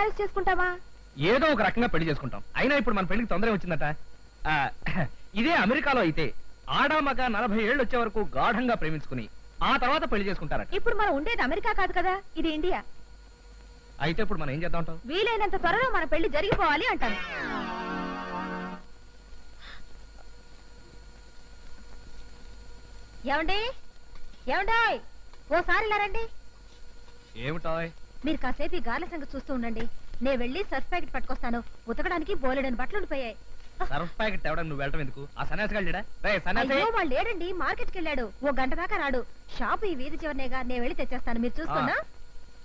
Marriage చేసుకుంటావా? ఏదో ఒక రకంగా పెళ్లి చేసుకుంటాం. అయినా ఇప్పుడు మన పెళ్లికి తొందర వచ్చిందట. ఇదే అమెరికాలో అయితే ఆడామగ 40 ఏళ్ళు వచ్చే వరకు గాఢంగా ప్రేమించుకుని ఆ తర్వాత పెళ్లి చేసుకుంటారట. ఇప్పుడు మనం ఉండేది అమెరికా కాదు కదా, ఇది ఇండియా. అయితే ఇప్పుడు మనం ఏం చేద్దాం అంటావు? వీలైనంత త్వరలో మన పెళ్లి జరిగిపోవాలి అంటాను. ఏమండి ఏమండాయ్, ఓసారి ఇలా రండి. ఏమిటాయ్? మీరు కాసేపు ఈ గార్ల సంగతి చూస్తూ ఉండండి. నేను వెళ్ళి సర్ఫ్ ప్యాకెట్ పట్టుకొస్తాను. ఉతకడానికి బోలెడని బట్టలు ఉండిపోయాయి. సర్ఫ్ ప్యాకెట్ తేవడం నువ్వు వెళ్ళటం ఎందుకు? ఆ సన్యాసి గాళ్ళేడా? వాళ్ళు లేడండి, మార్కెట్కి వెళ్ళాడు. ఓ గంట దాకా రాడు. షాపు ఈ వీధి చివరినేగా, నేను వెళ్ళి తెచ్చేస్తాను, మీరు చూస్తున్నా.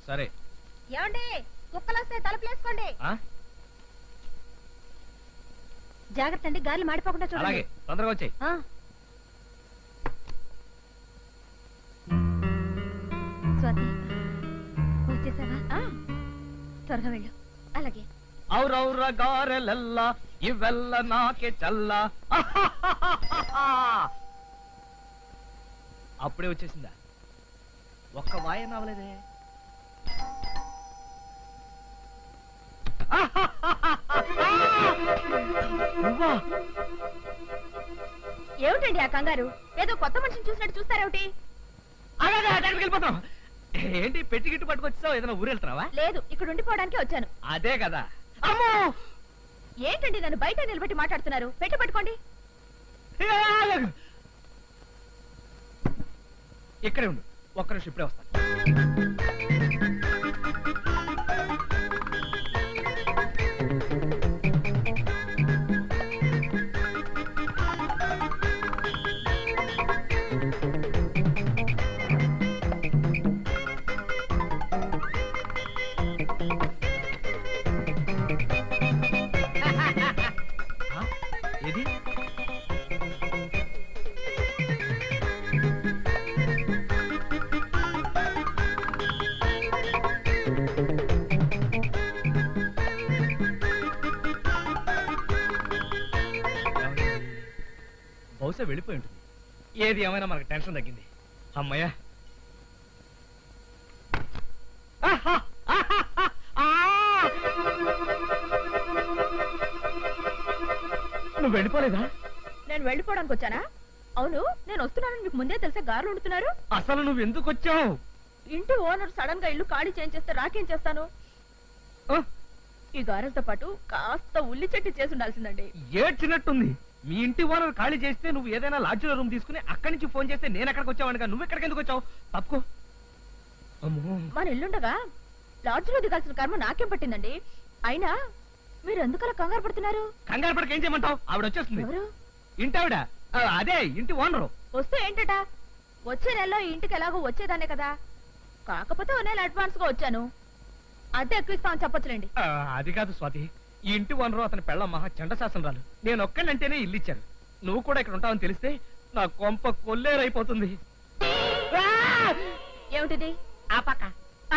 సరే. ఏమండి, కుక్కలు వస్తే తలుపులేసుకోండి. జాగ్రత్త అండి, గాలి మాడిపోకుండా చూడండి. తొందరగా వచ్చాయి. స్వాతి, వచ్చేసావా? త్వరగా వెళ్ళు. అలాగే. ఔరౌర గారెలల్ల ఇవెల్ల నాకే చల్ల. అప్పుడే వచ్చేసిందా? ఒక్క వాయన అవలేదే. ఏమిటండి ఆ కంగారు? ఏదో కొత్త మనిషిని చూసినట్టు చూస్తారేమిటి? వెళ్ళిపోతాం. ఏంటి పెట్టి గిట్టు పట్టుకొచ్చావు? ఏదైనా ఊరు వెళ్తున్నావా? లేదు, ఇక్కడ ఉండిపోవడానికి వచ్చాను. అదే కదా. ఏంటండి నన్ను బయట నిలబెట్టి మాట్లాడుతున్నారు? పెట్టి పట్టుకోండి. ఇక్కడే ఉండు, ఒక్క నిమిషం ఇప్పుడే వస్తాను. ఏది? బహుశా వెళ్ళిపోయి ఉంటుంది. ఏది ఏమైనా మనకు టెన్షన్ తగ్గింది. అమ్మయ్యా. నువ్వు వెళ్ళిపోలేదా? నేను వెళ్ళిపోవడానికి వచ్చానా? అవును, నేను వస్తున్నానని మీకు ముందే తెలిసే గారులు ఉంటున్నారు. అసలు నువ్వు ఎందుకు వచ్చావు? ఇంటి ఓనర్ సడన్ గా ఇల్లు ఖాళీ చేయించేస్తే రాకేం చేస్తాను? ఈ గారెలతో పాటు కాస్త ఉల్లి చెట్టు చేసి ఉండాల్సిందండి. ఏడ్చినట్టుంది. మీ ఇంటి ఓనర్ ఖాళీ చేస్తే నువ్వు ఏదైనా లాడ్జిలో రూమ్ తీసుకుని అక్కడి నుంచి ఫోన్ చేస్తే నేను ఎక్కడికి వచ్చావనుగా. నువ్వు ఎక్కడికి ఎందుకు వచ్చావు? తప్పుకో. మన ఇల్లుండగా లాడ్జిలో దిగాల్సిన కర్మ నాకేం పట్టిందండి? అయినా మీరు ఎందుకలా కంగారు పడుతున్నారు? కంగారు పడక ఏం చేయమంటావు? ఆవిడ వచ్చేస్తుంది. ఎవరు? ఇంటి ఆవిడ. అదే ఇంటి ఓనరు. వస్తే ఏంటట? వచ్చే నెలలో ఈ ఇంటికి ఎలాగో వచ్చేదానే కదా. కాకపోతే ఓ నెల అడ్వాన్స్ గా వచ్చాను. అద్దె ఎక్కువ ఇస్తామని చెప్పొచ్చులేండి. అది కాదు స్వాతి, ఈ ఇంటి ఓనరు అతని పెళ్ళ మహా చండశాసనరాలు. నేను ఒక్కనంటేనే ఇల్లు ఇచ్చాను. నువ్వు కూడా ఇక్కడ ఉంటావని తెలిస్తే నా కొంప కొల్లేరైపోతుంది. ఏమిటిది? ఆ పక్క.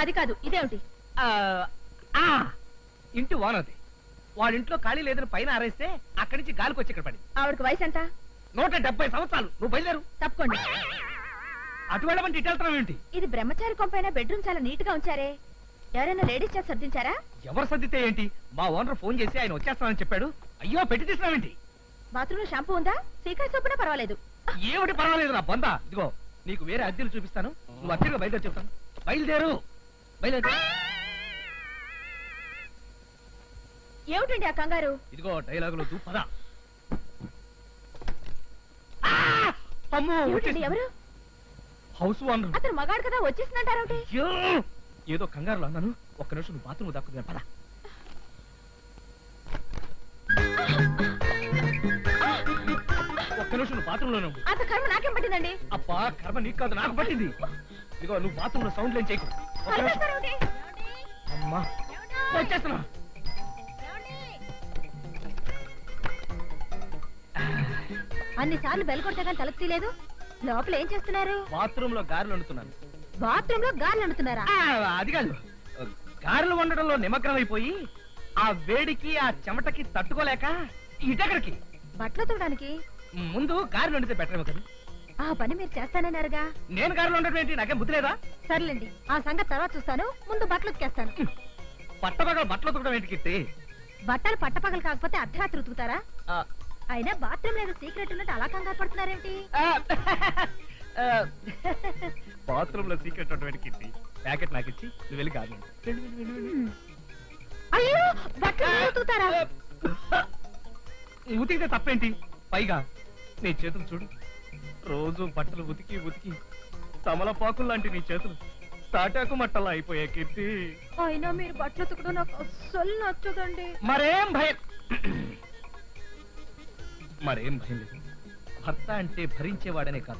అది కాదు, ఇదేమిటి? ఇంటి ఓనర్ది. వాళ్ళింట్లో ఖాళీ లేదని పైన ఆరేస్తే అక్కడి నుంచి గాలికి వచ్చి ఇక్కడ పడి. ఆవిడకి వయసు ఎంత? 170 సంవత్సరాలు. నువ్వు బయలుదేరు. తప్పకోండి. అటు వెళ్ళమంటే ఇటు వెళ్తున్నావు ఏంటి? ఇది బ్రహ్మచారి కొంపైన బెడ్రూమ్ చాలా నీట్ గా ఉంచారే. ఎవరైనా లేడీస్ చేత సర్దించారా? ఎవరు సర్దితే ఏంటి? మా ఓనర్ ఫోన్ చేసి ఆయన వచ్చేస్తానని చెప్పాడు. అయ్యో, పెట్టి తీసినావేంటి? బాత్రూమ్ లో షాంపూ ఉందా? సీక్రెట్ సోపునా పర్వాలేదు. ఏమిటి పర్వాలేదు నా బందా. ఇదిగో నీకు వేరే అద్దెలు చూపిస్తాను. నువ్వు అద్దెగా బయలుదేరి చెప్తాను. బయలుదేరు. బయలుదేరు. ఏమిటండి ఆ కంగారు? ఇదిగో డైలాగులు పదా. అమ్మో, ఎవరు? House owner. అతను మగాడు కదా, వచ్చేసిందంటారేమిటి? ఏదో కంగారులో అన్నాను. ఒక్క నిమిషం నువ్వు బాత్రూమ్ దాక్కున్నా పదా. ఒక్క నిమిషం నువ్వు బాత్రూమ్ లోనే ఉండు. అంత కర్మ నాకేం పట్టిందండి? అబ్బా, కర్మ నీకు కాదు, నాకు పట్టింది. ఇదిగో నువ్వు బాత్రూమ్ లో సౌండ్ లేని చేయకు. అమ్మా, వచ్చేస్తున్నా. అన్నిసార్లు బెల్ కొడితే కానీ తలుపు తీయలేదు. లోపల ఏం చేస్తున్నారు? బాత్రూమ్ లో గారెలు వండుతున్నాను. బాత్రూమ్ లో గారెలు వండుతున్నారా? అది కాదు, గారెలు వండడంలో నిమగ్నం అయిపోయి ఆ వేడికి ఆ చెమటకి తట్టుకోలేక ఇటెక్కడికి బట్టలు తోడానికి ముందు గారెలు వండితే బెటర్ కదా. ఆ పని మీరు చేస్తానన్నారుగా. నేను గారెలు వండడం ఏంటి? నాకేం బుద్ధి లేదా? సర్లేండి, ఆ సంగతి తర్వాత చూస్తాను. ముందు బట్టలు ఉతికేస్తాను. పట్టపగల బట్టలు ఉతకడం ఏంటి కీర్తి? బట్టలు పట్టపగలు కాకపోతే అర్ధరాత్రి ఉతుకుతారా? ఆ, అయినా బాత్రూమ్ లేదు సీక్రెట్ ఉన్నట్టు అలా కంగారు పడుతున్నారేమిటి? ఆ, ఆ, బాత్రూమ్ లో సీక్రెట్ అటువంటి కీర్తి ప్యాకెట్ నాకు ఇచ్చి నువ్వు వెళ్ళి కాదు అయ్యో బట్టలు మీరు ఉతుకుతారా? ఉతికితే తప్పేంటి? పైగా నీ చేతులు చూడు, రోజు బట్టలు ఉతికి ఉతికి తమలపాకులు లాంటి నీ చేతులు తాటాకు మట్టలా అయిపోయాయి కీర్తి. అయినా మీరు బట్టలు ఉతకడం నాకు అస్సలు నచ్చదండి. మరేం భయం లేదు. భర్త అంటే భరించేవాడనే కాదు,